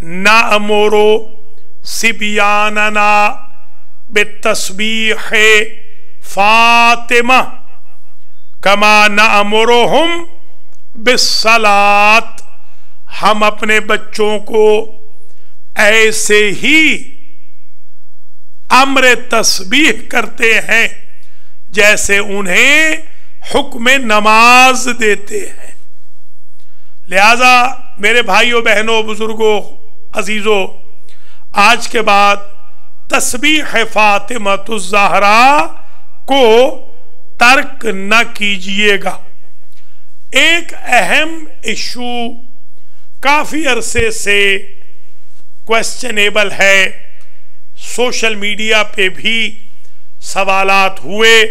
नअमुरु सिबियानना बित्तस्बीह फातिमा कमा नअमुरुहुम बिस्सलात, हम अपने बच्चों को ऐसे ही अम्र तस्बीह करते हैं जैसे उन्हें हुक्म नमाज देते हैं। लिहाजा मेरे भाइयों बहनों बुजुर्गों अजीजों, आज के बाद तस्बीह फातिमातुज़ ज़हरा को तर्क न कीजिएगा। एक अहम इशू काफी अरसे से क्वेश्चनेबल है, सोशल मीडिया पे भी सवालात हुए,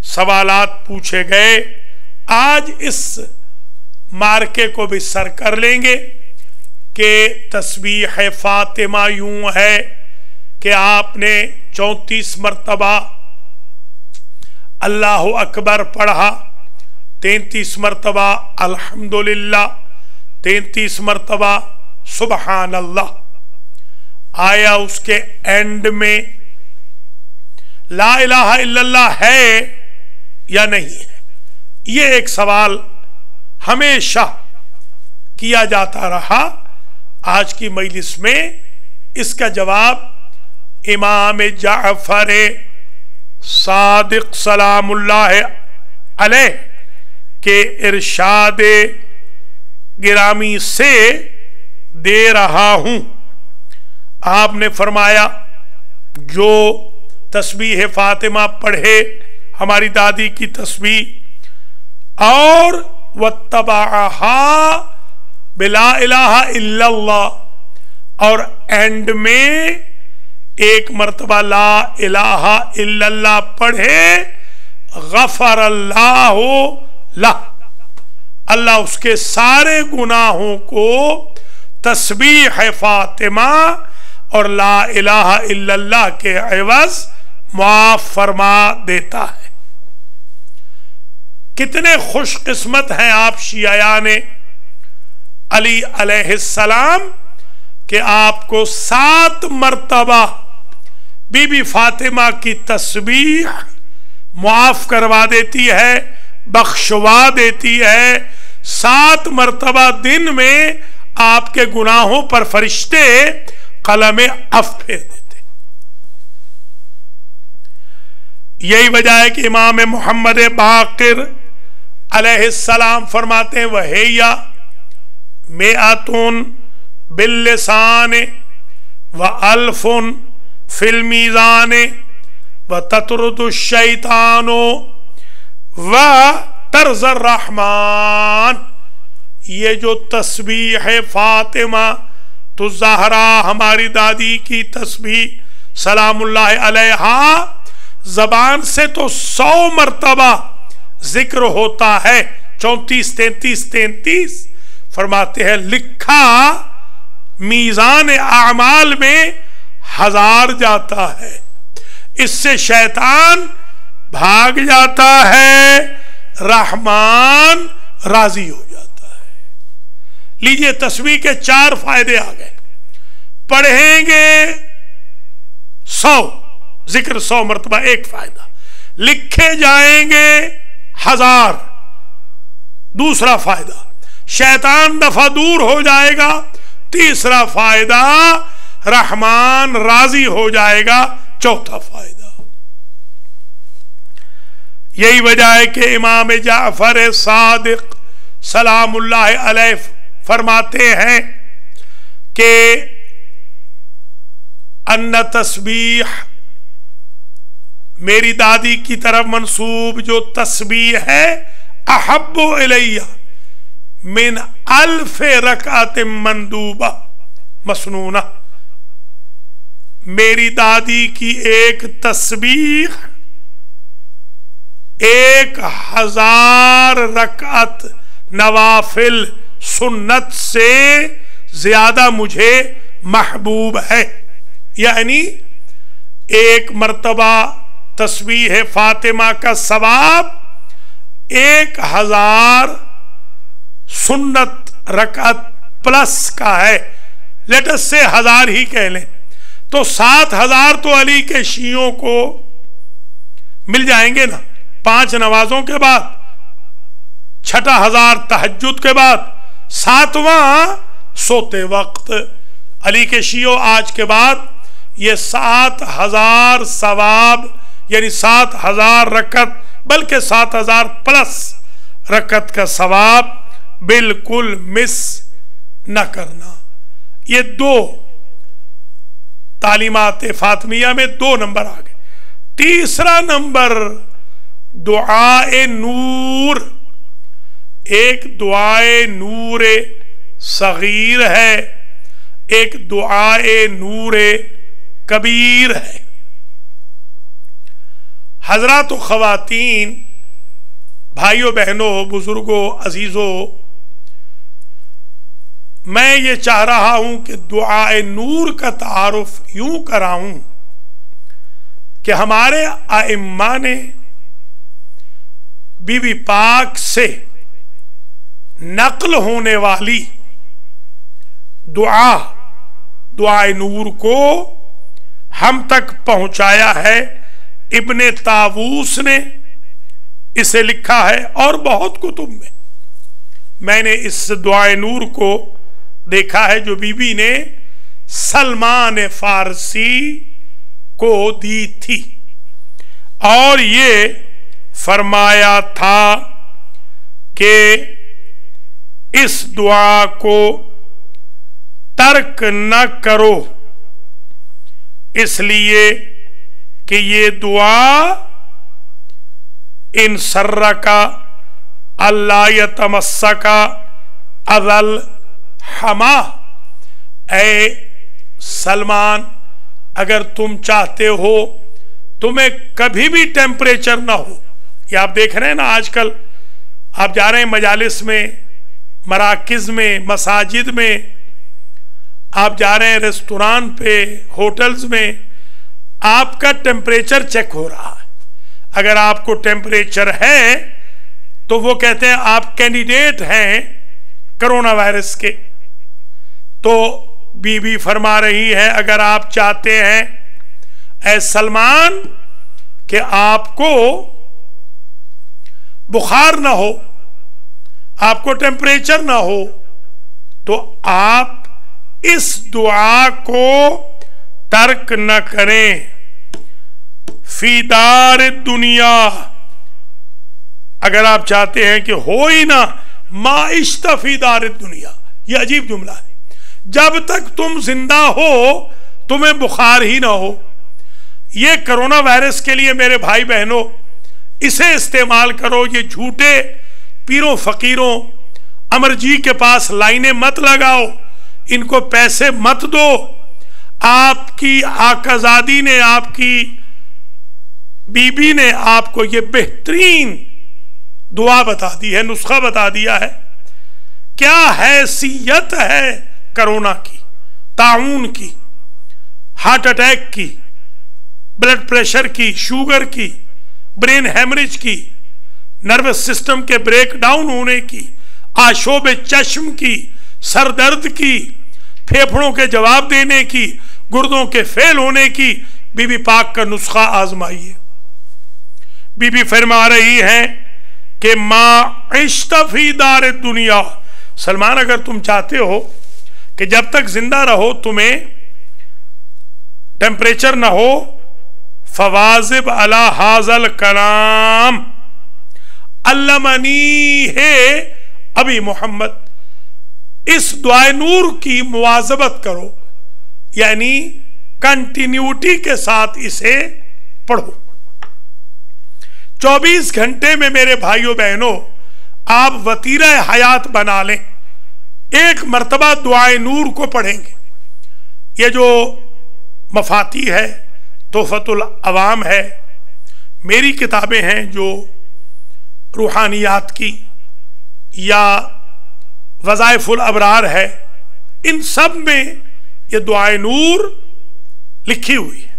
सवालात पूछे गए। आज इस मार्के को भी सर कर लेंगे कि तस्बीह फातिमा यूं है कि आपने 34 मरतबा अल्लाहु अकबर पढ़ा, 33 मरतबा अल्हम्दुलिल्लाह, 33 मरतबा सुबहान अल्लाह। आया उसके एंड में ला इलाहा इल्लल्लाह है या नहीं है? ये एक सवाल हमेशा किया जाता रहा। आज की मजलिस में इसका जवाब इमाम जाफर सादिक सलामुल्लाह अलैह के इरशाद गिरामी से दे रहा हूं। आपने फरमाया जो तस्बीह फातिमा पढ़े, हमारी दादी की तस्बीह, और वत्तबाहा बिला इलाहा इल्लल्लाह, और एंड में एक मर्तबा ला इलाहा इल्लल्लाह पढ़े, गफर अल्लाह लह, अल्लाह उसके सारे गुनाहों को तस्बीह फातिमा और ला इलाहा इल्लल्लाह के एवज माफ फरमा देता है। कितने खुशकिस्मत हैं आप शियायाने अली अलैहिस्सलाम कि आपको 7 मर्तबा बीबी फातिमा की तस्बीह माफ करवा देती है, बख्शवा देती है। 7 मर्तबा दिन में आपके गुनाहों पर फरिश्ते कलम अफ फेर देते। यही वजह है कि इमाम मोहम्मद बाकिर अलैहिस्सलाम फरमाते हैं वहैया मेअतुन बिल्लिसान व अल्फुन फिल मीज़ान व ततरुदु शैतानो व तर्ज़र रहमान। ये जो तस्बीह है फातिमा तो ज़हरा हमारी दादी की तस्बीह सलामुल्लाह अलैहा, जबान से तो 100 मर्तबा जिक्र होता है, 34 33 33। फरमाते हैं लिखा मीज़ान आमाल में 1000 जाता है, इससे शैतान भाग जाता है, रहमान राजी हो जाता है। लीजिए तस्बीह के 4 फायदे आ गए। पढ़ेंगे 100 जिक्र 100 मर्तबा, एक फायदा। लिखे जाएंगे 1000, दूसरा फायदा। शैतान दफा दूर हो जाएगा, तीसरा फायदा। रहमान राजी हो जाएगा, चौथा फायदा। यही वजह है कि इमाम जाफर सादिक सलामुल्लाह अलैह फरमाते हैं कि अन्ना तस्बीह, मेरी दादी की तरफ मंसूब जो तस्बीह है, अहब्बु इलैया मिन अल्फ रकात मंदूबा मसनूना। मेरी दादी की एक तस्बीह 1000 रकात नवाफिल सुन्नत से ज्यादा मुझे महबूब है। यानी एक मर्तबा तस्बीह फातिमा का सवाब 1000 सुन्नत रकात प्लस का है। لیٹس سے 1000 ہی کہہ لیں، تو 7000 تو علی کے شیعوں کو مل جائیں گے نا، 5 نمازوں کے بعد، 6000 تہجد کے بعد، 7واں سوتے وقت۔ علی کے شیعوں آج کے بعد یہ 7000 ثواب، یعنی 7000 رکعت، بلکہ 7000 پلس رکعت کا ثواب بالکل مس نہ کرنا۔ یہ 2 تعلیمات فاطمیہ میں 2 نمبر آ گئے۔ تیسرا نمبر دعائے نور۔ ایک دعائے نور صغیر ہے، ایک دعائے نور کبیر ہے۔ حضرات و خواتین، بھائیوں بہنوں، بزرگوں، عزیزوں، میں یہ چاہ رہا ہوں کہ دعائے نور کا تعارف یوں کراؤں کہ ہمارے ائمہ نے بی بی پاک سے نقل ہونے والی دعائے نور کو ہم تک پہنچایا ہے۔ ابن طاووس نے اسے لکھا ہے اور بہت کتب میں نے اس دعائے نور کو دیکھا ہے جو بی بی نے سلمان فارسی کو دی تھی، اور یہ فرمایا تھا کہ اس دعا کو ترک نہ کرو، اس لیے کہ یہ دعا ان سرکا اللہ یتمسکا اذل حما، اے سلمان اگر تم چاہتے ہو تمہیں کبھی بھی ٹیمپریچر نہ ہو۔ یہ آپ دیکھ رہے ہیں نا، آج کل آپ جا رہے ہیں مجالس میں، مراکز میں، مساجد میں، آپ جا رہے ہیں ریستوران پہ، ہوٹلز میں، آپ کا ٹیمپریچر چیک ہو رہا ہے۔ اگر آپ کو ٹیمپریچر ہے تو وہ کہتے ہیں آپ کینڈیڈیٹ ہیں کرونا وائرس کے۔ تو بی بی فرما رہی ہے اگر آپ چاہتے ہیں اے سلمان کہ آپ کو بخار نہ ہو، آپ کو ٹیمپریچر نہ ہو، تو آپ اس دعا کو ترک نہ کریں۔ فی دار دنیا، اگر آپ چاہتے ہیں کہ ہو ہی نہ، ما عشت فی دار دنیا، یہ عجیب جملہ ہے، جب تک تم زندہ ہو تمہیں بخار ہی نہ ہو۔ یہ کرونا وائرس کے لیے میرے بھائی بہنوں اسے استعمال کرو، یہ جھوٹے پیروں فقیروں امر جی کے پاس لائنیں مت لگاؤ، ان کو پیسے مت دو۔ آپ کی آقازادی نے، آپ کی بی بی نے آپ کو یہ بہترین دعا بتا دی ہے، نسخہ بتا دیا ہے۔ کیا حیثیت ہے کرونا کی، طاعون کی، ہارٹ اٹیک کی، بلڈ پریشر کی، شوگر کی، برین ہیمریج کی، نروس سسٹم کے بریک ڈاؤن ہونے کی، آشوب چشم کی، سر درد کی، پھیپھڑوں کے جواب دینے کی، گردوں کے فیل ہونے کی۔ بی بی پاک کا نسخہ آزمائیے۔ بی بی فرما رہی ہیں کہ ما عشت فی دار دنیا، سلمان اگر تم چاہتے ہو کہ جب تک زندہ رہو تمہیں ٹیمپریچر نہ ہو، فواظب علی ھذا الکلام علمنی ہے ابی محمد، اس دعائے نور کی مواظبت کرو، یعنی کنٹینیوٹی کے ساتھ اسے پڑھو۔ 24 گھنٹے میں میرے بھائیوں بہنوں آپ وتیرہ حیات بنا لیں، ایک مرتبہ دعائے نور کو پڑھیں گے۔ یہ جو مفاتی ہے، تحفۃ العوام ہے، میری کتابیں ہیں جو روحانیات کی، یا وظائف الابرار ہے، ان سب میں یہ دعائے نور لکھی ہوئی ہے۔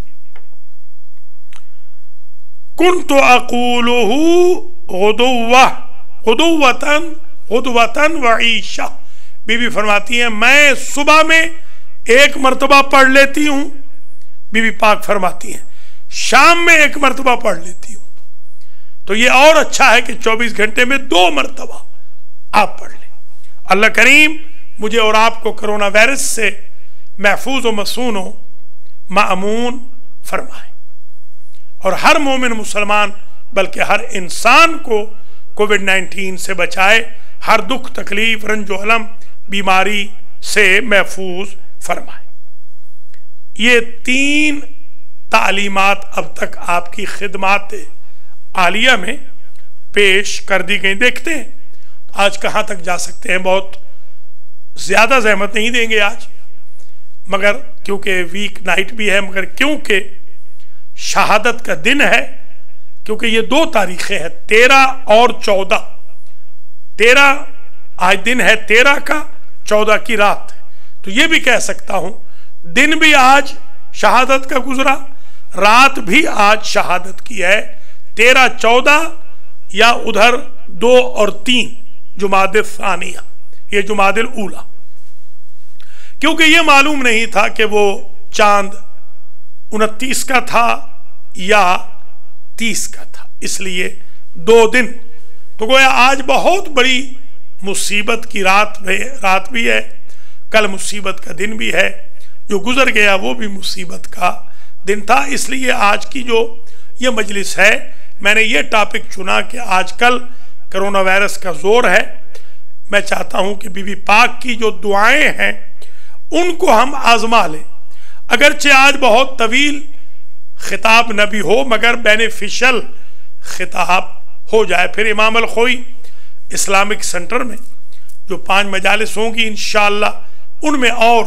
کنت اقولہ غدوۃ وعشیٰ، بی بی فرماتی ہیں میں صبح میں एक मरतबा पढ़ लेती हूं, बीबी पाक फरमाती हैं शाम में एक मरतबा पढ़ लेती हूं, तो ये और अच्छा है कि 24 घंटे में 2 मरतबा आप पढ़ लें। अल्लाह करीम मुझे और आपको कोरोना वायरस से महफूज व मसून व मामून फरमाए, और हर मोमिन मुसलमान बल्कि हर इंसान को कोविड-19 से बचाए, हर दुख तकलीफ रंजो अलम बीमारी से महफूज फरमाए। ये 3 तालीमात अब तक आपकी खिदमात आलिया में पेश कर दी गई। देखते हैं आज कहाँ तक जा सकते हैं। बहुत ज़्यादा ज़हमत नहीं देंगे आज, मगर क्योंकि वीक नाइट भी है, मगर क्योंकि शहादत का दिन है, क्योंकि ये 2 तारीखें हैं 13 और 14। 13 आज दिन है 13 का, 14 की रात है, तो ये भी कह सकता हूं दिन भी आज शहादत का गुजरा, रात भी आज शहादत की है। 13, 14 या उधर 2 और 3 जुमादिल सानिया, ये जुमादिल ऊला, क्योंकि ये मालूम नहीं था कि वो चांद 29 का था या 30 का था, इसलिए 2 दिन। तो गोया आज बहुत बड़ी मुसीबत की रात भी है, कल मुसीबत का दिन भी है, जो गुजर गया वो भी मुसीबत का दिन था। इसलिए आज की जो ये मजलिस है, मैंने ये टॉपिक चुना कि आजकल कोरोना वायरस का जोर है। मैं चाहता हूं कि बीबी पाक की जो दुआएं हैं उनको हम आजमा लें। अगरचे आज बहुत तवील खिताब न भी हो, मगर बेनिफिशियल खिताब हो जाए। फिर इमाम अल खोई इस्लामिक सेंटर में जो 5 मजालिस होंगी इंशाअल्लाह, उनमें और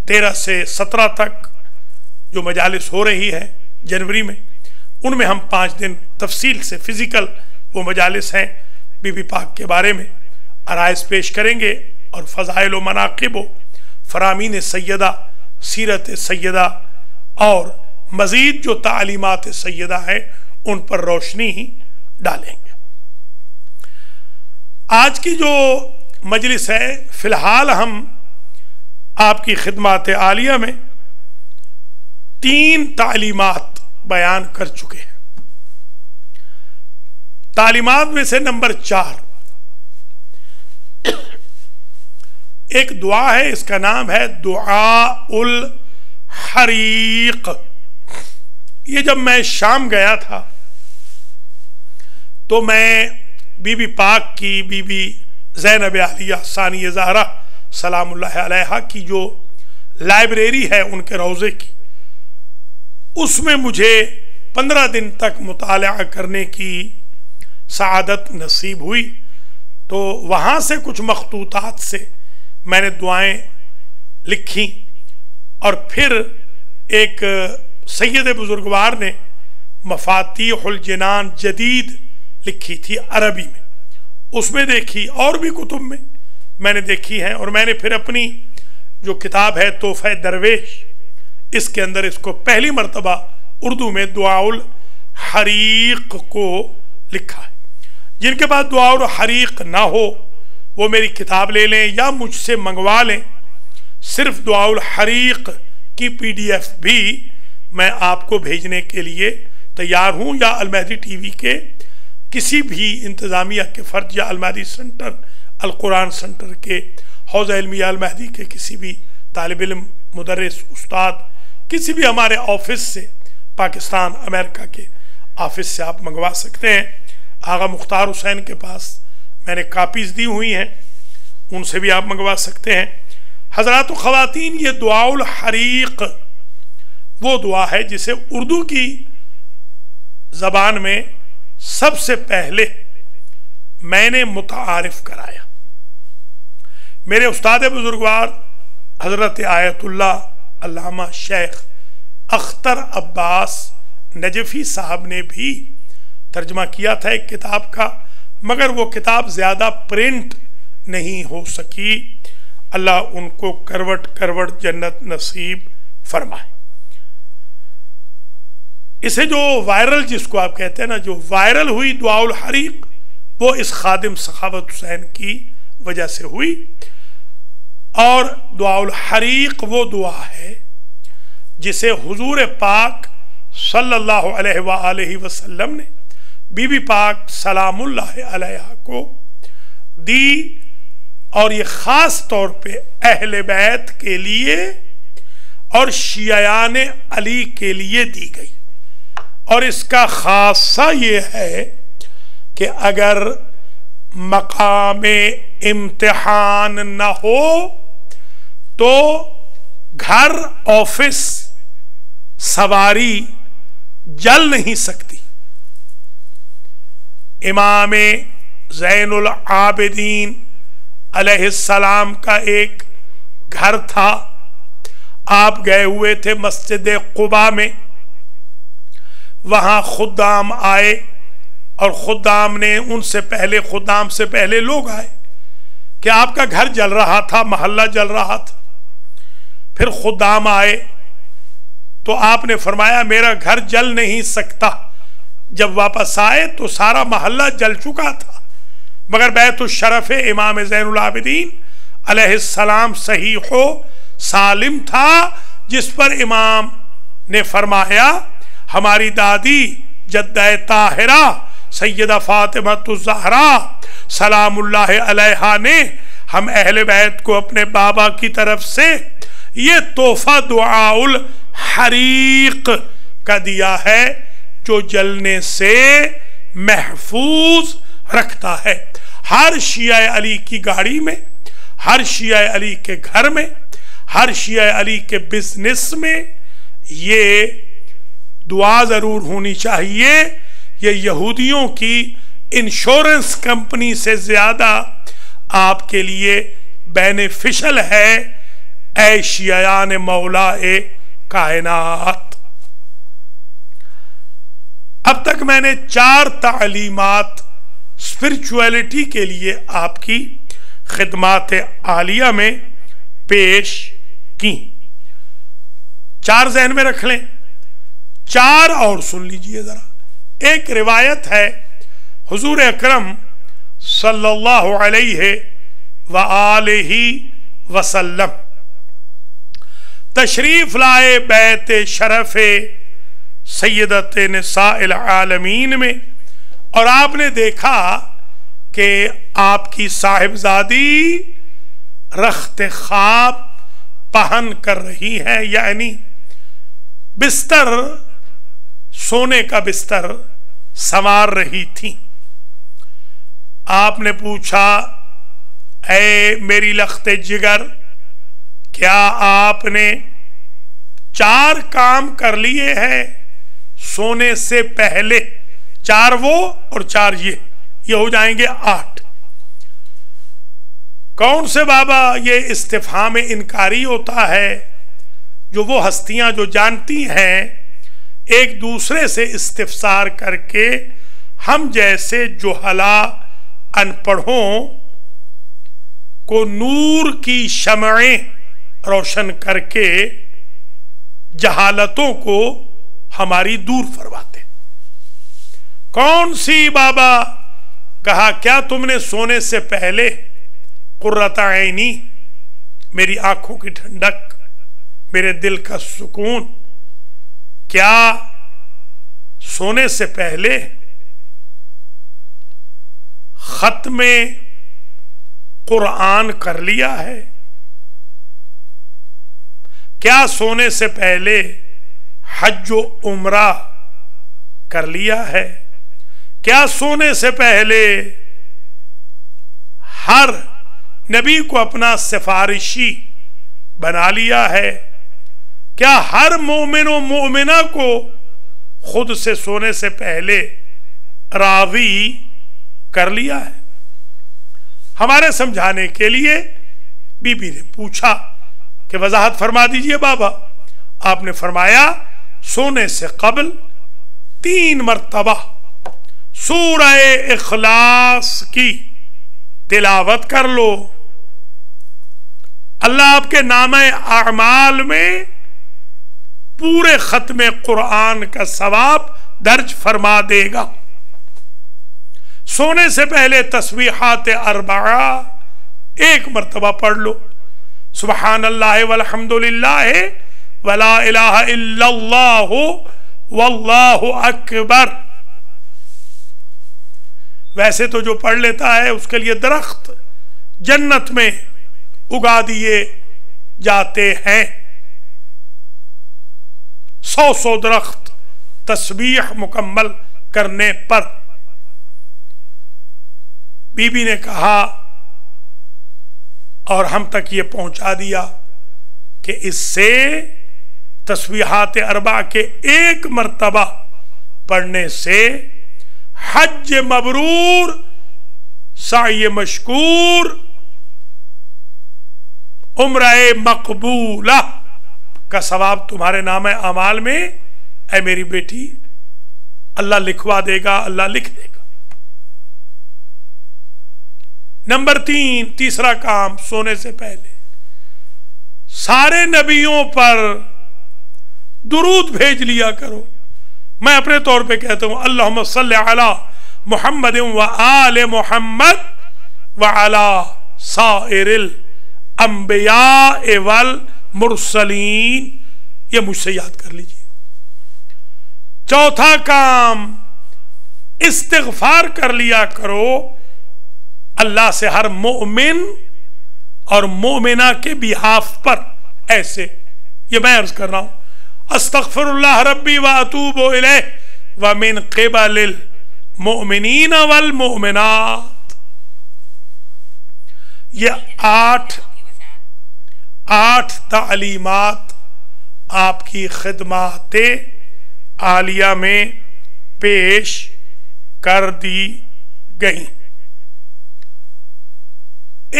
13 से 17 तक जो मजालिस हो रही है जनवरी में, उनमें हम 5 दिन तफसील से फिजिकल वो मजालिस हैं बीबी पाक के बारे में आराइज पेश करेंगे, और फ़ज़ाइल व मनाक़िब व फ़रामीन सैयदा, सीरत सैयदा और मज़ीद जो तालीमात सैयदा हैं उन पर रोशनी डालेंगे। आज की जो मजलिस है, फ़िलहाल हम आपकी खिदमात आलिया में 3 तालीमात बयान कर चुके हैं। तालीमात में से नंबर 4 एक दुआ है, इसका नाम है दुआउल हरीक। ये जब मैं शाम गया था तो मैं बीबी पाक की, बीबी ज़ैनब आलिया सानिया ज़हरा सलामुल्लाह अलैहा की जो लाइब्रेरी है उनके रोज़े की, उसमें मुझे 15 दिन तक मुताला करने की सआदत नसीब हुई। तो वहाँ से कुछ मखतूतात से मैंने दुआएं लिखी, और फिर एक सैयद बुजुर्गवार ने मफातीहुल जिनान जदीद लिखी थी अरबी में, उसमें देखी, और भी कुतुब में मैंने देखी है, और मैंने फिर अपनी जो किताब है तोहफ़े दरवेश, इसके अंदर इसको पहली मर्तबा उर्दू में दुआउल हरीक को लिखा है। जिनके पास दुआउल हरीक ना हो वो मेरी किताब ले लें या मुझसे मंगवा लें। सिर्फ दुआउल हरीक की PDF भी मैं आपको भेजने के लिए तैयार हूँ, या अलमहदी TV के किसी भी इंतज़ामिया के फ़र्द या अलमहदी सेंटर, अल कुरान सेंटर के हौज़ा इल्मिया अलमहदी के किसी भी तालिब इल्म, मुदर्रिस, उस्ताद, किसी भी हमारे ऑफिस से, पाकिस्तान अमेरिका के ऑफिस से आप मंगवा सकते हैं। आगा मुख्तार हुसैन के पास मैंने कापीज़ दी हुई हैं, उनसे भी आप मंगवा सकते हैं। हज़रात व ख़वातीन, ये दुआउल हरीक वो दुआ है जिसे उर्दू की ज़बान में सबसे पहले मैंने मुतारिफ कराया। मेरे उस्ताद बुजुर्गवार हज़रत आयतुल्लाह अल्लामा शेख अख्तर अब्बास नजफ़ी साहब ने भी तर्जमा किया था एक किताब का, मगर वो किताब ज़्यादा प्रिंट नहीं हो सकी। अल्लाह उनको करवट करवट जन्नत नसीब फरमाए। इसे जो वायरल, जिसको आप कहते हैं ना, जो वायरल हुई दुआउल हरीक, वो इस खादिम सखावत हुसैन की वजह से हुई। اور دعا الحریق وہ دعا ہے جسے حضور پاک صلی اللہ علیہ وآلہ وسلم نے بی بی پاک سلام اللہ علیہا کو دی، اور یہ خاص طور پہ اہل بیت کے لیے اور شیعان علی کے لیے دی گئی۔ اور اس کا خاصہ یہ ہے کہ اگر مقام امتحان نہ ہو تو گھر آفس سواری جل نہیں سکتی۔ امام زین العابدین علیہ السلام کا ایک گھر تھا، آپ گئے ہوئے تھے مسجد قباء میں، وہاں خدام آئے اور خدام نے خدام سے پہلے لوگ آئے کہ آپ کا گھر جل رہا تھا، محلہ جل رہا تھا۔ پھر خدام آئے تو آپ نے فرمایا میرا گھر جل نہیں سکتا۔ جب واپس آئے تو سارا محلہ جل چکا تھا، مگر بیت الشرف امام زین العابدین علیہ السلام صحیح و سالم تھا، جس پر امام نے فرمایا ہماری دادی جدہ طاہرہ سیدہ فاطمہ الزہرا سلام اللہ علیہا نے ہم اہل بیت کو اپنے بابا کی طرف سے یہ تحفہ دعا الحریق کا دیا ہے جو جلنے سے محفوظ رکھتا ہے۔ ہر شیعہ علی کی گاڑی میں، ہر شیعہ علی کے گھر میں، ہر شیعہ علی کے بزنس میں یہ دعا ضرور ہونی چاہیے۔ یہ یہودیوں کی انشورنس کمپنی سے زیادہ آپ کے لیے بینیفیشل ہے، اے شیعان مولا کائنات۔ اب تک میں نے 4 تعلیمات اسپرچویلٹی کے لیے آپ کی خدمات عالیہ میں پیش کی۔ 4 ذہن میں رکھ لیں، 4 اور سن لیجئے ذرا۔ ایک روایت ہے حضور اکرم صلی اللہ علیہ وآلہ وسلم تشریف لائے بیت شرف سیدت نساء العالمین میں، اور آپ نے دیکھا کہ آپ کی صاحبزادی رخت خواب پہن کر رہی ہے، یعنی بستر، سونے کا بستر سنوار رہی تھی۔ آپ نے پوچھا اے میری لخت جگر، کیا آپ نے 4 کام کر لیے ہیں سونے سے پہلے؟ 4 وہ اور 4 یہ ہو جائیں گے 8۔ کون سے بابا؟ یہ استفہام انکاری ہوتا ہے جو وہ ہستیاں جو جانتی ہیں ایک دوسرے سے استفسار کر کے ہم جیسے جہلا ان پڑھوں کو نور کی شمعیں روشن کر کے جہالتوں کو ہماری دور فرماتے۔ کون سی بابا؟ کہا کیا تم نے سونے سے پہلے قرۃ عینی، میری آنکھوں کی ٹھنڈک، میرے دل کا سکون، کیا سونے سے پہلے ختم قرآن کر لیا ہے؟ کیا سونے سے پہلے حج و عمرہ کر لیا ہے؟ کیا سونے سے پہلے ہر نبی کو اپنا سفارشی بنا لیا ہے؟ کیا ہر مومن و مومنہ کو خود سے سونے سے پہلے راضی کر لیا ہے؟ ہمارے سمجھانے کے لیے بی بی نے پوچھا کہ وضاحت فرما دیجئے بابا۔ آپ نے فرمایا سونے سے قبل 3 مرتبہ سورہ اخلاص کی تلاوت کر لو، اللہ آپ کے نامہ اعمال میں پورے ختم قرآن کا ثواب درج فرما دے گا۔ سونے سے پہلے تسبیحات 4 1 مرتبہ پڑھ لو، सुबहान अल्लाह वल्हम्दुलिल्लाह वला इलाहा इल्लल्लाह वल्लाहु अकबर। वैसे तो जो पढ़ लेता है उसके लिए दरख्त जन्नत में उगा दिए जाते हैं। 100 दरख्त तस्बीह मुकम्मल करने पर। बीबी ने कहा और हम तक ये पहुंचा दिया कि इससे तस्बीहात अरबा के एक मर्तबा पढ़ने से हज मबरूर, साई मशकूर, उम्रे मकबूला का सवाब तुम्हारे नाम अमाल में ऐ मेरी बेटी अल्लाह लिखवा देगा, अल्लाह लिख देगा। नंबर 3, तीसरा काम, सोने से पहले सारे नबियों पर दुरूद भेज लिया करो। मैं अपने तौर पे कहता हूं अल्लाहुम्मा सल्ली अला मुहम्मद व आले मुहम्मद व अला साइरिल अंबिया वल मुरसलीन। ये मुझसे याद कर लीजिए। चौथा काम, इस्तिगफार कर लिया करो अल्लाह से हर मोमिन और मोमिना के बिहाफ पर। ऐसे ये मैं अर्ज कर रहा हूं, अस्तगफिरुल्लाह रब्बी व अतूबु इलैह व मिन क़िबलिल मुमिनीन वल मुमिनात। ये 8 तालीमात आपकी खिदमाते आलिया में पेश कर दी गई।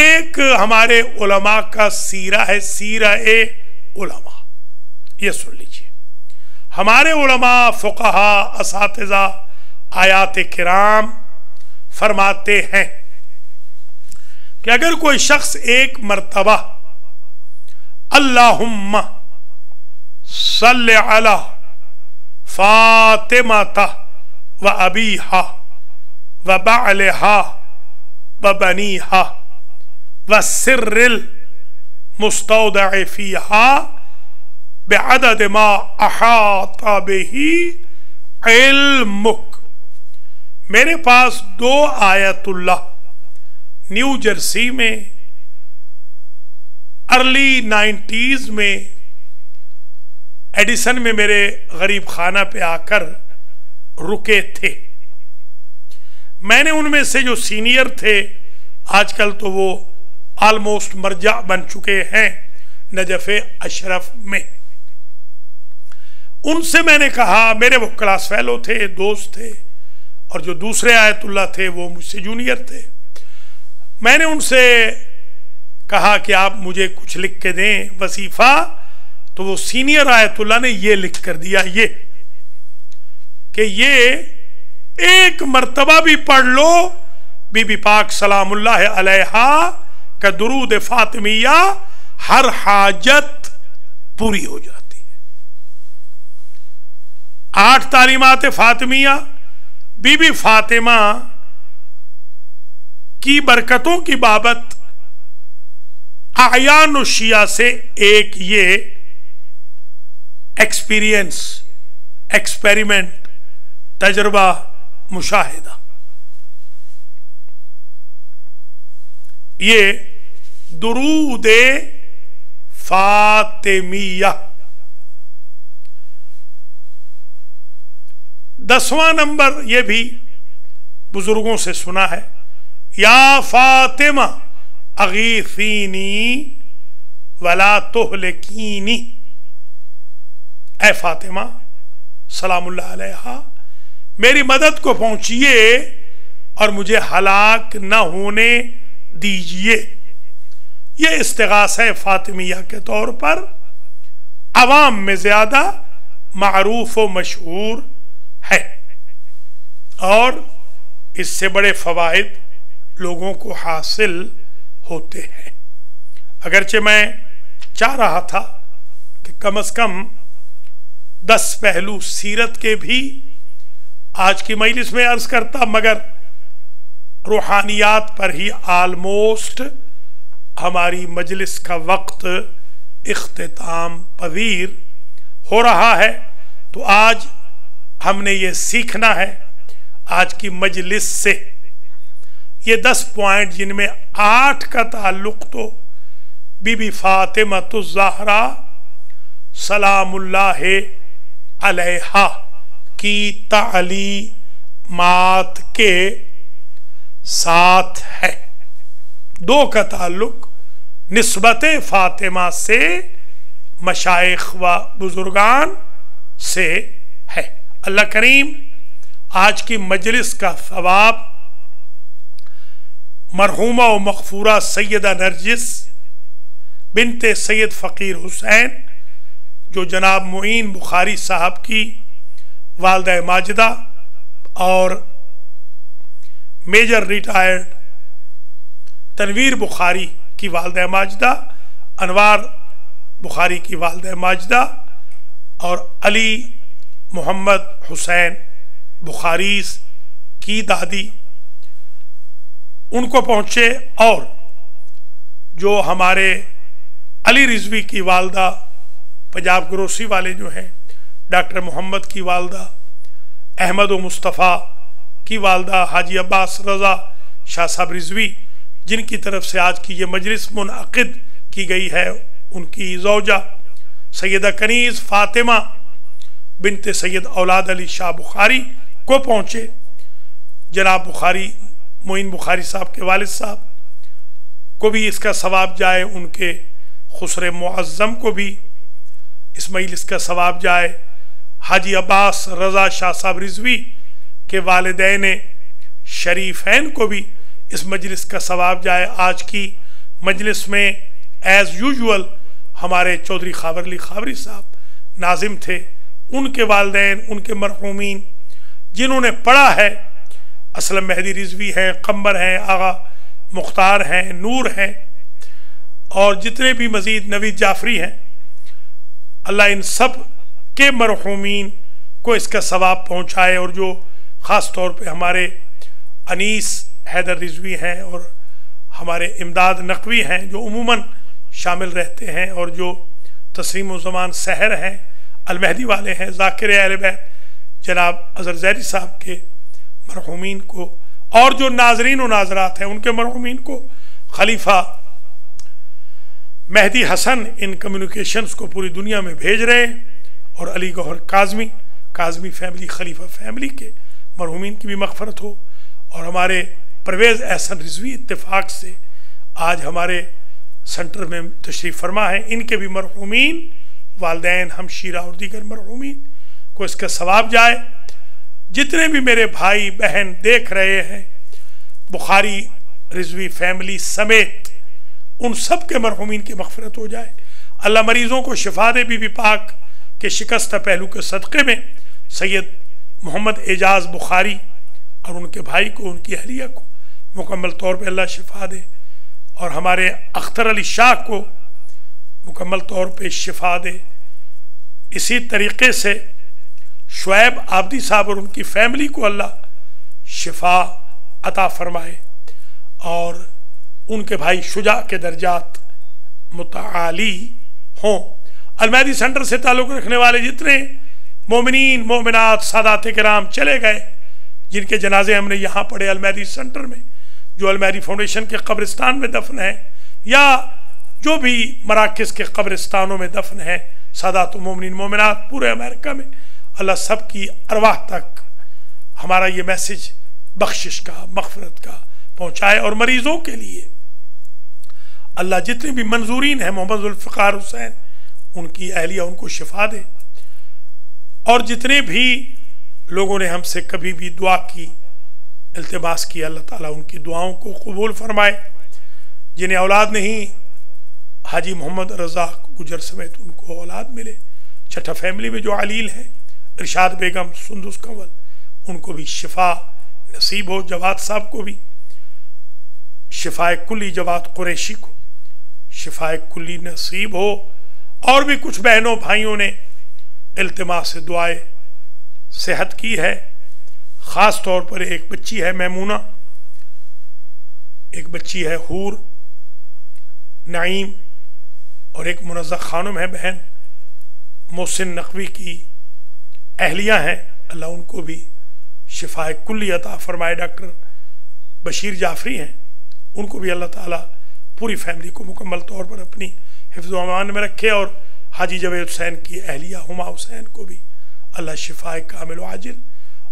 एक हमारे उलमा का सीरा है, सीरा ए उलमा, ये सुन लीजिए। हमारे उलमा फुक़हा असातिज़ा आयात किराम फरमाते हैं कि अगर कोई शख्स एक मर्तबा अल्लाहुम्मा सल्ले अला फातिमाता व अबीहा व बालिहा व बनीहा व सिर्रिल मुस्तौदअ फीहा बिअदद मा अहाता बिही इल्मुक। मेरे पास 2 आयतुल्लाह न्यू जर्सी में अर्ली 90s में एडिसन में मेरे गरीब खाना पे आकर रुके थे। मैंने उनमें से जो सीनियर थे, आजकल तो वो ऑलमोस्ट मर्जा बन चुके हैं नजफ़े अशरफ में, उनसे मैंने कहा, मेरे वो क्लास फेलो थे, दोस्त थे, और जो दूसरे आयतुल्लाह थे वो मुझसे जूनियर थे। मैंने उनसे कहा कि आप मुझे कुछ लिख के दें वजीफा, तो वो सीनियर आयतुल्लाह ने ये लिख कर दिया ये कि ये एक मर्तबा भी पढ़ लो बीबी पाक सलामुल्लाह अलैहा का दुरूद फातिमिया, हर हाजत पूरी हो जाती है। 8 तालीमात फातिमिया, बीबी फातिमा की बरकतों की बाबत आयान शिया से एक ये एक्सपीरियंस, एक्सपेरिमेंट, तजर्बा, मुशाहिदा, ये दुरूद फातिमिया। 10वां नंबर, ये भी बुजुर्गों से सुना है, या फातिमा अगीसीनी वला तुहलिकीनी। ऐ फातिमा सलामुल्लाह अलैहा, मेरी मदद को पहुंचिए और मुझे हलाक न होने दीजिए। यह इस्तिगासा फातिमिया के तौर पर अवाम में ज्यादा मारूफ व मशहूर है और इससे बड़े फवाइद लोगों को हासिल होते हैं। अगरचे मैं चाह रहा था कि कम से कम 10 पहलू सीरत के भी आज की मजलिस में अर्ज करता, मगर रूहानियात पर ही आलमोस्ट ہماری مجلس کا وقت اختتام پذیر ہو رہا ہے، تو آج ہم نے یہ سیکھنا ہے آج کی مجلس سے یہ 10 پوائنٹ، جن میں 8 کا تعلق تو بی بی فاطمہ الزہرا سلام اللہ علیہا کی تعلیمات کے ساتھ ہے، 2 کا تعلق نسبت فاطمہ سے مشائخ و بزرگان سے ہے۔ اللہ کریم آج کی مجلس کا ثواب مرحومہ و مغفورہ سیدہ نرجس بنت سید فقیر حسین، جو جناب معین بخاری صاحب کی والدہ ماجدہ اور میجر ریٹائرڈ تنویر بخاری کی والدہ ماجدہ، انوار بخاری کی والدہ ماجدہ اور علی محمد حسین بخاری کی دادی، ان کو پہنچے، اور جو ہمارے علی رضوی کی والدہ پنجاب گروسی والے جو ہیں، ڈاکٹر محمد کی والدہ، احمد و مصطفیٰ کی والدہ حاجی عباس رضا شاہ صاحب رضوی، جن کی طرف سے آج کی یہ مجلس منعقد کی گئی ہے، ان کی زوجہ سیدہ کنیز فاطمہ بنت سید اولاد علی شاہ بخاری کو پہنچے، جناب بخاری معین بخاری صاحب کے والد صاحب کو بھی اس کا ثواب جائے، ان کے خسر معظم کو بھی اس مجلس کا ثواب جائے، حاجی عباس رضا شاہ صاحب رضوی کے والدین شریفین کو بھی اس مجلس کا ثواب جائے۔ آج کی مجلس میں ایز یوزول ہمارے چودھری خاور علی خاوری صاحب ناظم تھے، ان کے والدین، ان کے مرحومین جنہوں نے پڑھا ہے، اسلم مہدی رضوی ہیں، قمر ہیں، آغا مختار ہیں، نور ہیں، اور جتنے بھی مزید نوید جعفری ہیں، اللہ ان سب کے مرحومین کو اس کا ثواب پہنچائے، اور جو خاص طور پہ ہمارے انیس حیدر رضوی ہیں اور ہمارے امداد نقوی ہیں جو عموماً شامل رہتے ہیں، اور جو تسلیم الزمان سحر ہیں، المہدی والے ہیں، ذاکر اہل بیت جناب اظہر زیری صاحب کے مرحومین کو، اور جو ناظرین و ناظرات ہیں ان کے مرحومین کو، خلیفہ مہدی حسن ان کمیونیکیشنز کو پوری دنیا میں بھیج رہے ہیں، اور علی گوہر کاظمی فیملی، خلیفہ فیملی کے مرحومین کی بھی مغفرت ہو، اور ہمارے پرویز احسن رضوی اتفاق سے آج ہمارے سنٹر میں تشریف فرما ہے، ان کے بھی مرحومین والدین، ہمشیرہ اور دیگر مرحومین کو اس کا ثواب جائے۔ جتنے بھی میرے بھائی بہن دیکھ رہے ہیں بخاری رضوی فیملی سمیت، ان سب کے مرحومین کی مغفرت ہو جائے، اللہ مریضوں کو شفا دے۔ بی بی پاک کے شکستہ پہلو کے صدقے میں سید محمد اعجاز بخاری اور ان کے بھائی کو، ان کی اہلیہ کو مکمل طور پہ اللہ شفا دے، اور ہمارے اختر علی شاہ کو مکمل طور پہ شفا دے۔ اسی طریقے سے شعیب عابدی صاحب اور ان کی فیملی کو اللہ شفا عطا فرمائے، اور ان کے بھائی شجاع کے درجات متعالی ہوں۔ المہدی سنٹر سے تعلق رکھنے والے جتنے مومنین مومنات سادات کرام چلے گئے، جن کے جنازے ہم نے یہاں پڑھے المہدی سنٹر میں، جو المہدی فاؤنڈیشن کے قبرستان میں دفن ہیں، یا جو بھی مراکز کے قبرستانوں میں دفن ہیں، سادات و مومنین مومنات پورے امریکہ میں، اللہ سب کی ارواح تک ہمارا یہ میسج بخشش کا، مغفرت کا پہنچائے، اور مریضوں کے لیے اللہ جتنے بھی منظورین ہیں، محمد ذوالفقار حسین ان کی اہلیہ ان کو شفا دے، اور جتنے بھی لوگوں نے ہم سے کبھی بھی دعا کی، التماس کی، اللہ تعالیٰ ان کی دعاؤں کو قبول فرمائے۔ جنہیں اولاد نہیں، حاجی محمد رضا گجر سمیت ان کو اولاد ملے۔ چھٹا فیملی میں جو علیل ہیں، ارشاد بیگم، سندس کنول، ان کو بھی شفا نصیب ہو۔ جواد صاحب کو بھی شفاء کلی، جواد قریشی کو شفاء کلی نصیب ہو، اور بھی کچھ بہنوں بھائیوں نے التماس سے دعائے صحت کی ہے۔ خاص طور پر ایک بچی ہے میمونہ، ایک بچی ہے حور، नईम और एक मुनज़्ज़ह खानुम है बहन, मोहसिन नकवी की अहलिया हैं, अल्लाह उनको भी शिफाए कुल्ली अता फरमाए। डॉक्टर बशीर जाफरी हैं, उनको भी अल्लाह ताला पूरी फैमिली को मुकम्मल तौर पर अपनी हिफ्ज़ व अमान में रखे। और हाजी जवेद हुसैन की अहलिया हुमा हुसैन को भी अल्लाह शिफाए कामिल व आजिल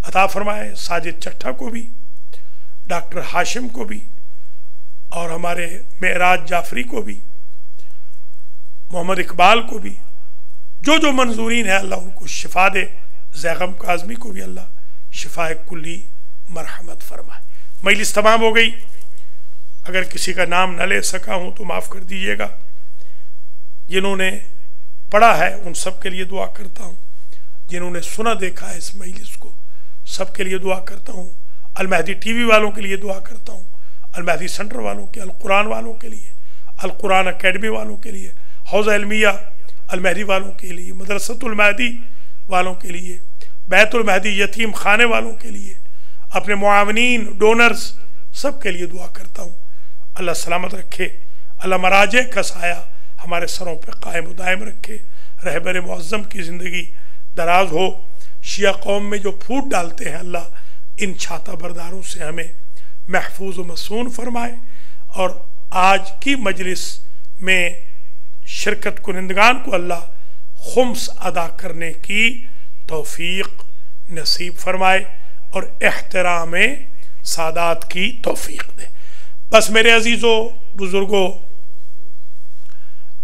अता फरमाए। साजिद चट्ठा को भी, डॉक्टर हाशिम को भी, और हमारे मेराज जाफरी को भी, मोहम्मद इकबाल को भी, जो जो मंजूरीन है अल्लाह उनको शिफा दे। ज़ैगम काज़मी को भी अल्लाह शिफाए कुल्ली मरहमत फरमाए। मजलिस तमाम हो गई, अगर किसी का नाम न ले सका हूँ तो माफ़ कर दीजिएगा। जिन्होंने पढ़ा है उन सब के लिए दुआ करता हूँ, जिन्होंने सुना देखा है इस मजलिस को सब के लिए दुआ करता हूँ। अल-महदी टीवी वालों के लिए दुआ करता हूँ, अल-महदी सेंटर वालों के, अल-कुरान वालों के लिए, अल-कुरान अकेडमी वालों के लिए, हौज़ा इल्मिया अल-महदी वालों के लिए, मदरसतुल महदी वालों के लिए, बैतुल महदी यतीम खाने वालों के लिए, अपने मुआवनीन डोनर्स सब के लिए दुआ करता हूँ। अल्लाह सलामत रखे, अल्लाह मराजे का साया हमारे सरों पर कायम व दायम रखे, रहबर मुअज़्ज़म की ज़िंदगी दराज हो। शिया कौम में जो फूट डालते हैं अल्लाह इन छाता बरदारों से हमें महफूज व मसून फरमाए। और आज की मजलिस में शिरकत कुनिंदगान को अल्लाह खुम्स अदा करने की तौफीक नसीब फरमाए और एहतराम सादात की तौफीक दे। बस मेरे अजीज़ों बुज़ुर्गों,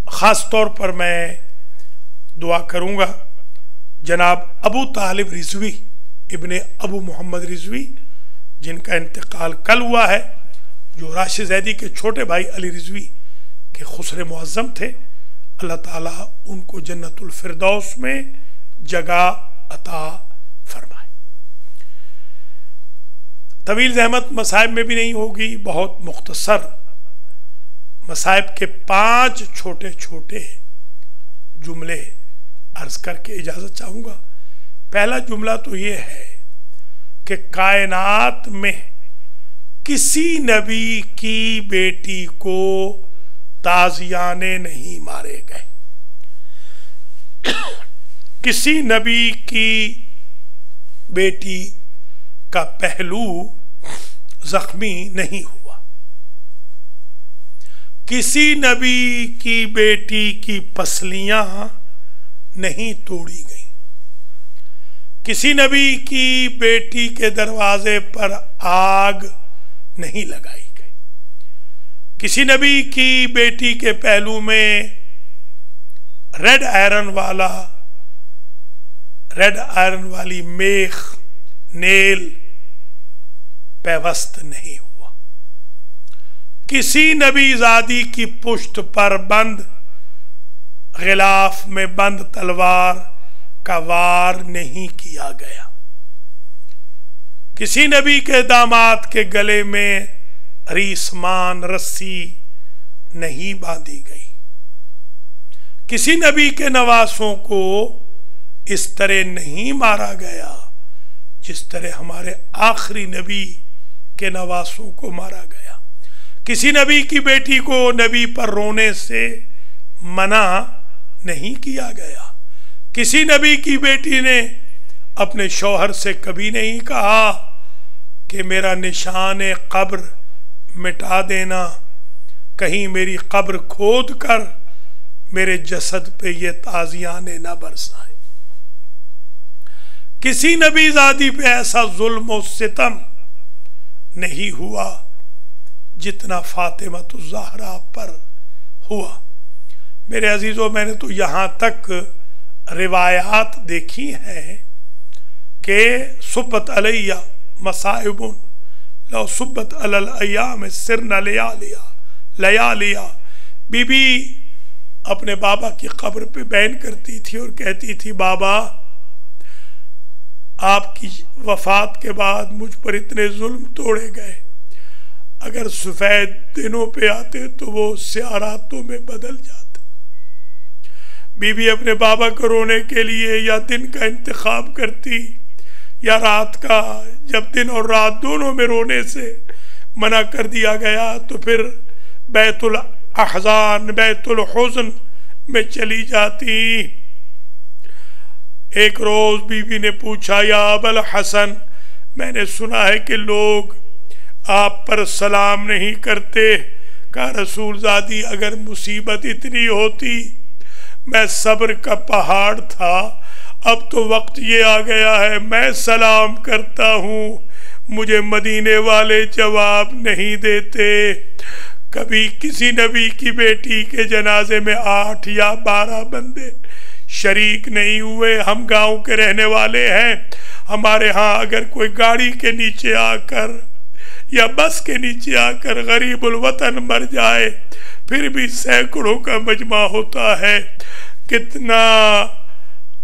ख़ास तौर पर मैं दुआ करूँगा जनाब अबू तालिब रिजवी इब्ने अबू मोहम्मद रिजवी, जिनका इंतकाल कल हुआ है, जो राशिद ज़ैदी के छोटे भाई अली रिजवी के खुसरे मुअज़्ज़म थे। अल्लाह ताला उनको जन्नतुल फिरदौस में जगह अता फरमाए। तवील ज़हमत मसाइब में भी नहीं होगी, बहुत मुख्तसर मसाइब के 5 छोटे छोटे जुमले अर्ज करके इजाज़त चाहूँगा। पहला जुमला तो ये है कि कायनात में किसी नबी की बेटी को ताज़ियाने नहीं मारे गए, किसी नबी की बेटी का पहलू जख्मी नहीं हुआ, किसी नबी की बेटी की पसलियां नहीं तोड़ी गई, किसी नबी की बेटी के दरवाजे पर आग नहीं लगाई गई, किसी नबी की बेटी के पहलू में रेड आयरन वाली मेख नेल पैवस्त नहीं हुआ, किसी नबी ज़ादी की पुश्त पर बंद गिलाफ में बंद तलवार का वार नहीं किया गया, किसी नबी के दामाद के गले में रीसमान रस्सी नहीं बांधी गई, किसी नबी के नवासों को इस तरह नहीं मारा गया जिस तरह हमारे आखिरी नबी के नवासों को मारा गया, किसी नबी की बेटी को नबी पर रोने से मना नहीं किया गया, किसी नबी की बेटी ने अपने शौहर से कभी नहीं कहा कि मेरा निशान कब्र मिटा देना, कहीं मेरी कब्र खोद कर मेरे जसद पे ये ताज़ियाने न बरसाए, किसी नबी ज़ादी पे ऐसा जुल्म और सितम नहीं हुआ जितना फातिमा तो ज़हरा पर हुआ। मेरे अजीज़ों, मैंने तो यहाँ तक रिवायात देखी हैं कि सुब्बत अलैया मसाइबुन लौ सुब्बत अलल अय्याम सिरना लयालिया। बीबी अपने बाबा की कब्र पे बैन करती थी और कहती थी, बाबा आपकी वफात के बाद मुझ पर इतने जुल्म तोड़े गए, अगर सफ़ेद दिनों पे आते तो वो स्यारातों में बदल जाते। बीबी अपने बाबा को रोने के लिए या दिन का इंतखाब करती या रात का, जब दिन और रात दोनों में रोने से मना कर दिया गया तो फिर बैतुल अहज़ान बैतुल हुज़्न में चली जाती। एक रोज बीवी ने पूछा, या अबल हसन, मैंने सुना है कि लोग आप पर सलाम नहीं करते। कहा, रसूल ज़ादी, अगर मुसीबत इतनी होती, मैं सब्र का पहाड़ था, अब तो वक्त ये आ गया है मैं सलाम करता हूँ, मुझे मदीने वाले जवाब नहीं देते। कभी किसी नबी की बेटी के जनाजे में 8 या 12 बंदे शरीक नहीं हुए। हम गांव के रहने वाले हैं, हमारे यहाँ अगर कोई गाड़ी के नीचे आकर या बस के नीचे आकर गरीबुल वतन मर जाए, फिर भी सैकड़ों का मजमा होता है। कितना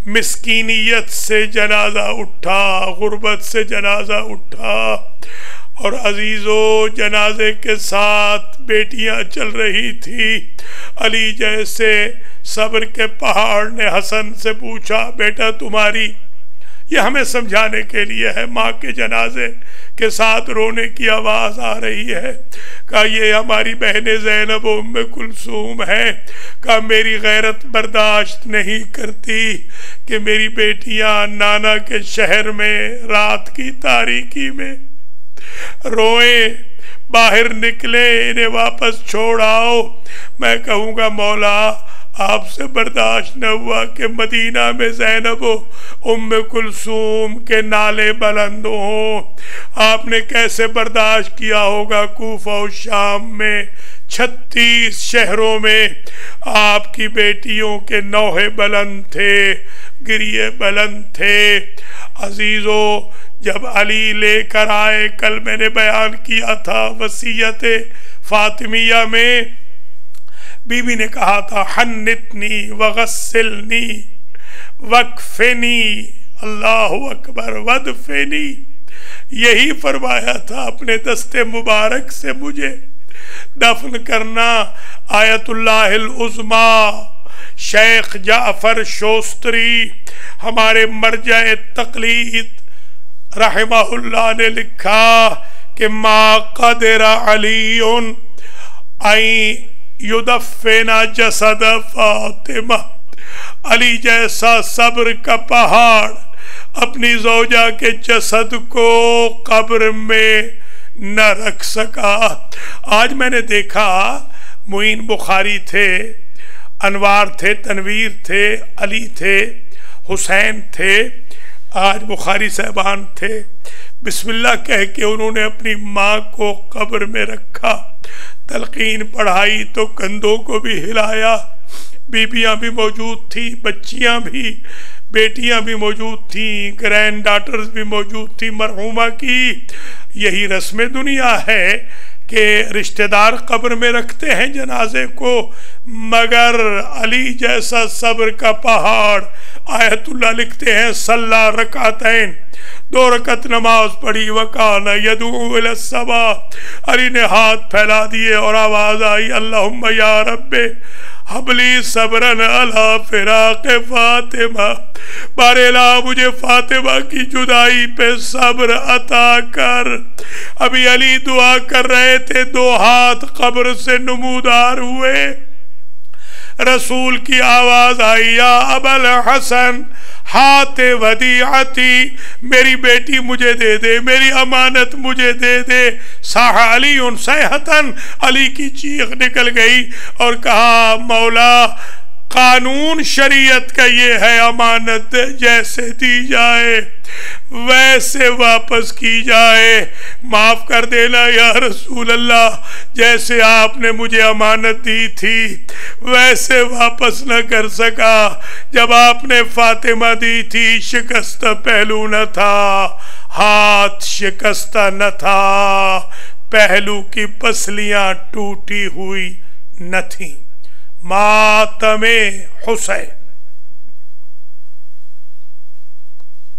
मिस्कीनियत से जनाजा उठा, गुर्बत से जनाजा उठा। और अजीजों, जनाजे के साथ बेटियां चल रही थी। अली जैसे सब्र के पहाड़ ने हसन से पूछा, बेटा तुम्हारी, ये हमें समझाने के लिए है, माँ के जनाजे के साथ रोने की आवाज आ रही है। कहा, ये हमारी बहनें ज़ैनब उम्मे कुलसूम है। कहा, मेरी गैरत बर्दाश्त नहीं करती कि मेरी बेटियां नाना के शहर में रात की तारीकी में रोए, बाहर निकले, इन्हें वापस छोड़ आओ। मैं कहूँगा, मौला आपसे बर्दाश्त न हुआ कि मदीना में ज़ैनब उम्मे कुलसूम के नाले बुलंद हों। आपने कैसे बर्दाश्त किया होगा? कूफा और शाम में 36 शहरों में आपकी बेटियों के नौहे बुलंद थे, गिरिये बुलंद थे। अजीजों, जब अली लेकर आए, कल मैंने बयान किया था वसीयत फातिमिया में, बीबी ने कहा था, हन्नितनी वगस्सिलनी वक्फिनी, अल्लाहु अकबर, वदफिनी। यही फरमाया था, अपने दस्ते मुबारक से मुझे दफन करना। आयतुल्लाहिल उज़्मा शेख जाफर शोस्तरी, हमारे मरजा तकलीद रहमहुल्लाह ने लिखा कि मा क़दरा अलीउन आई युदफ़िना जसद फातिमा, अली जैसा सब्र का पहाड़ अपनी ज़ौजा के जसद को कब्र में न रख सका। आज मैंने देखा, मुईन बुखारी थे, अनवार थे, तनवीर थे, अली थे, हुसैन थे, आज बुखारी साहबान थे। बिस्मिल्लाह कह के उन्होंने अपनी माँ को कब्र में रखा, तलकीन पढ़ाई तो कंधों को भी हिलाया। बीबियां भी मौजूद थी, बच्चियां भी, बेटियां भी मौजूद थी, ग्रैंड डॉटर्स भी मौजूद थी मरहूमा की। यही रस्म दुनिया है कि रिश्तेदार कब्र में रखते हैं जनाजे को, मगर अली जैसा सब्र का पहाड़, आयतुल्लाह लिखते हैं, सल्ला रकातैन, 2 रकत नमाज पढ़ी, वकाना यदू इला समा, अली ने हाथ फैला दिए और आवाज आई, अल्लाहुम्मा या रब्बे हबली सब्रन अला फिराक फातिमा, बारेला मुझे फातिमा की जुदाई पे सब्र अता कर। अभी अली दुआ कर रहे थे, 2 हाथ कब्र से नमूदार हुए, रसूल की आवाज आई, या अबल हसन हाथे वदीअती, मेरी बेटी मुझे दे दे, मेरी अमानत मुझे दे दे। साह अली उन सहतन, अली की चीख निकल गई और कहा, मौला कानून शरीयत का ये है, अमानत जैसे दी जाए वैसे वापस की जाए। माफ कर देना या रसूल अल्लाह, जैसे आपने मुझे अमानत दी थी वैसे वापस न कर सका। जब आपने फातिमा दी थी, शिकस्त पहलू न था, हाथ शिकस्ता न था, पहलू की पसलियां टूटी हुई न थी। मातमे हुसैन।